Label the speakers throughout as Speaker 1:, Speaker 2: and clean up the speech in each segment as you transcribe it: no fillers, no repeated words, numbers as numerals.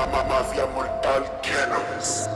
Speaker 1: MafiaMortal Kennels.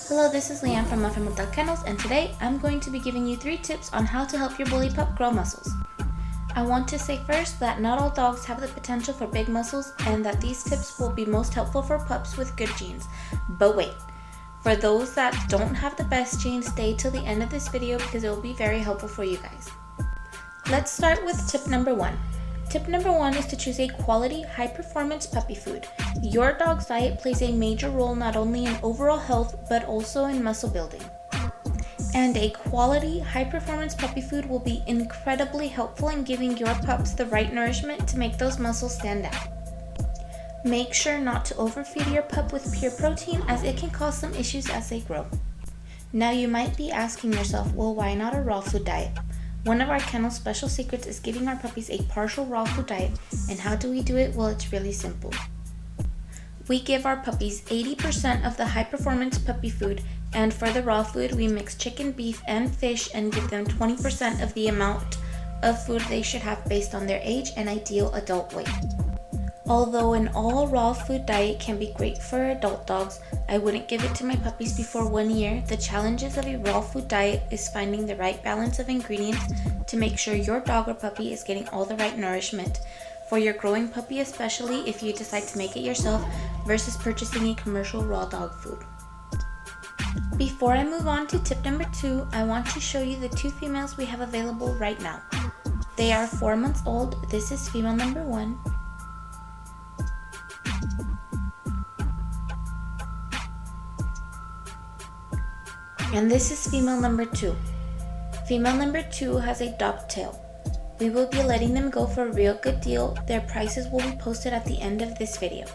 Speaker 2: Hello, this is Leanne from MafiaMortal Kennels, and today I'm going to be giving you 3 tips on how to help your bully pup grow muscles. I want to say first that not all dogs have the potential for big muscles and that these tips will be most helpful for pups with good genes. But wait, for those that don't have the best genes, stay till the end of this video because it will be very helpful for you guys. Let's start with tip number 1. Tip number 1 is to choose a quality, high-performance puppy food. Your dog's diet plays a major role not only in overall health, but also in muscle building. And a quality, high-performance puppy food will be incredibly helpful in giving your pups the right nourishment to make those muscles stand out. Make sure not to overfeed your pup with pure protein, as it can cause some issues as they grow. Now you might be asking yourself, well, why not a raw food diet? One of our kennel's special secrets is giving our puppies a partial raw food diet. And how do we do it? Well, it's really simple. We give our puppies 80% of the high-performance puppy food, and for the raw food, we mix chicken, beef, and fish and give them 20% of the amount of food they should have based on their age and ideal adult weight. Although an all raw food diet can be great for adult dogs, I wouldn't give it to my puppies before 1 year. The challenges of a raw food diet is finding the right balance of ingredients to make sure your dog or puppy is getting all the right nourishment. For your growing puppy, especially if you decide to make it yourself versus purchasing a commercial raw dog food. Before I move on to tip number 2, I want to show you the 2 females we have available right now. They are 4 months old. This is female number 1. And this is female number 2. Female number 2 has a docked tail. We will be letting them go for a real good deal. Their prices will be posted at the end of this video.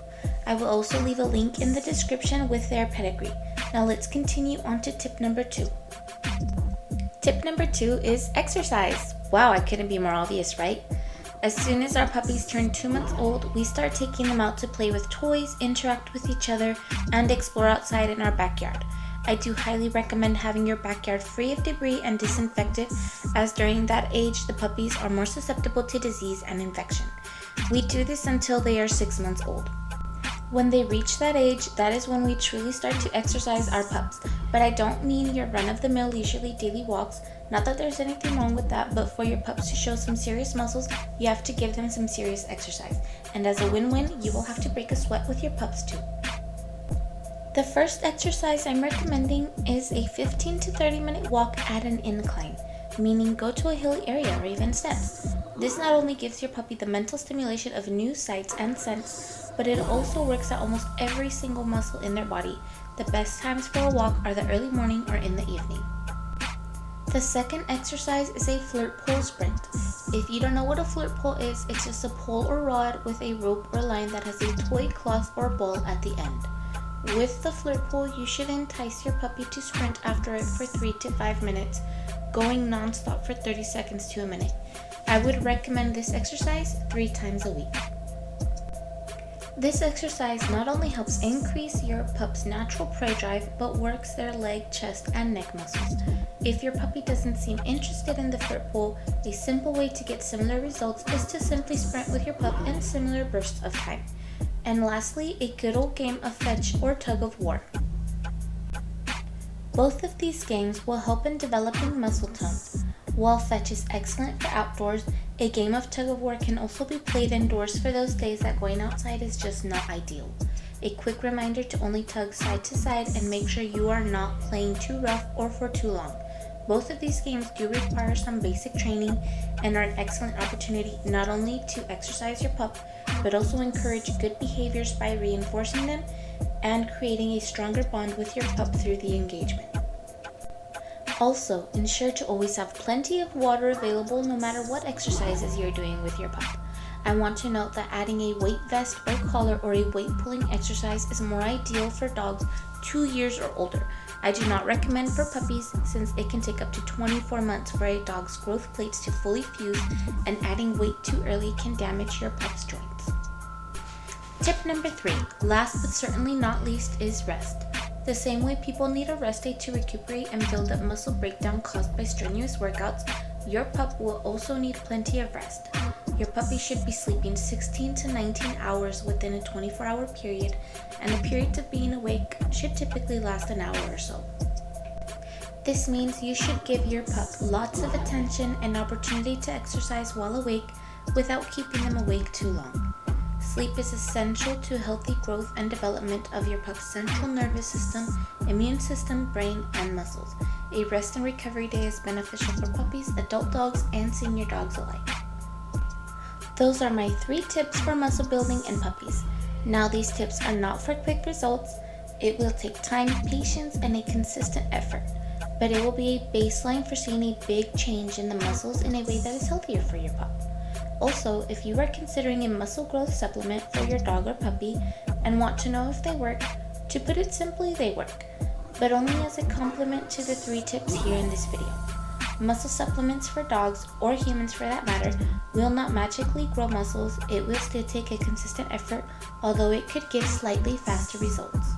Speaker 2: I will also leave a link in the description with their pedigree. Now let's continue on to tip number 2. Tip number 2 is exercise. Wow, I couldn't be more obvious, right? As soon as our puppies turn 2 months old, we start taking them out to play with toys, interact with each other, and explore outside in our backyard. I do highly recommend having your backyard free of debris and disinfected, as during that age, the puppies are more susceptible to disease and infection. We do this until they are 6 months old. When they reach that age, that is when we truly start to exercise our pups. But I don't mean your run-of-the-mill leisurely daily walks. Not that there's anything wrong with that, but for your pups to show some serious muscles, you have to give them some serious exercise. And as a win-win, you will have to break a sweat with your pups too. The first exercise I'm recommending is a 15 to 30 minute walk at an incline, meaning go to a hilly area or even steps. This not only gives your puppy the mental stimulation of new sights and scents, but it also works out almost every single muscle in their body. The best times for a walk are the early morning or in the evening. The second exercise is a flirt pole sprint. If you don't know what a flirt pole is, it's just a pole or rod with a rope or line that has a toy cloth or ball at the end. With the flirt pole, you should entice your puppy to sprint after it for 3 to 5 minutes, going non-stop for 30 seconds to a minute. I would recommend this exercise 3 times a week. This exercise not only helps increase your pup's natural prey drive, but works their leg, chest, and neck muscles. If your puppy doesn't seem interested in the flirt pole, a simple way to get similar results is to simply sprint with your pup in similar bursts of time. And lastly, a good old game of fetch or tug of war. Both of these games will help in developing muscle tone. While fetch is excellent for outdoors, a game of tug of war can also be played indoors for those days that going outside is just not ideal. A quick reminder to only tug side to side and make sure you are not playing too rough or for too long. Both of these games do require some basic training and are an excellent opportunity not only to exercise your pup, but also encourage good behaviors by reinforcing them and creating a stronger bond with your pup through the engagement. Also, ensure to always have plenty of water available no matter what exercises you're doing with your pup. I want to note that adding a weight vest or collar or a weight pulling exercise is more ideal for dogs 2 years or older. I do not recommend for puppies since it can take up to 24 months for a dog's growth plates to fully fuse, and adding weight too early can damage your pup's joints. Tip number 3, last but certainly not least, is rest. The same way people need a rest day to recuperate and build up muscle breakdown caused by strenuous workouts, your pup will also need plenty of rest. Your puppy should be sleeping 16 to 19 hours within a 24-hour period, and the periods of being awake should typically last an hour or so. This means you should give your pup lots of attention and opportunity to exercise while awake without keeping them awake too long. Sleep is essential to healthy growth and development of your pup's central nervous system, immune system, brain, and muscles. A rest and recovery day is beneficial for puppies, adult dogs, and senior dogs alike. Those are my 3 tips for muscle building in puppies. Now, these tips are not for quick results. It will take time, patience, and a consistent effort, but it will be a baseline for seeing a big change in the muscles in a way that is healthier for your pup. Also, if you are considering a muscle growth supplement for your dog or puppy and want to know if they work, to put it simply, they work, but only as a complement to the 3 tips here in this video. Muscle supplements for dogs, or humans for that matter, will not magically grow muscles. It will still take a consistent effort, although it could give slightly faster results.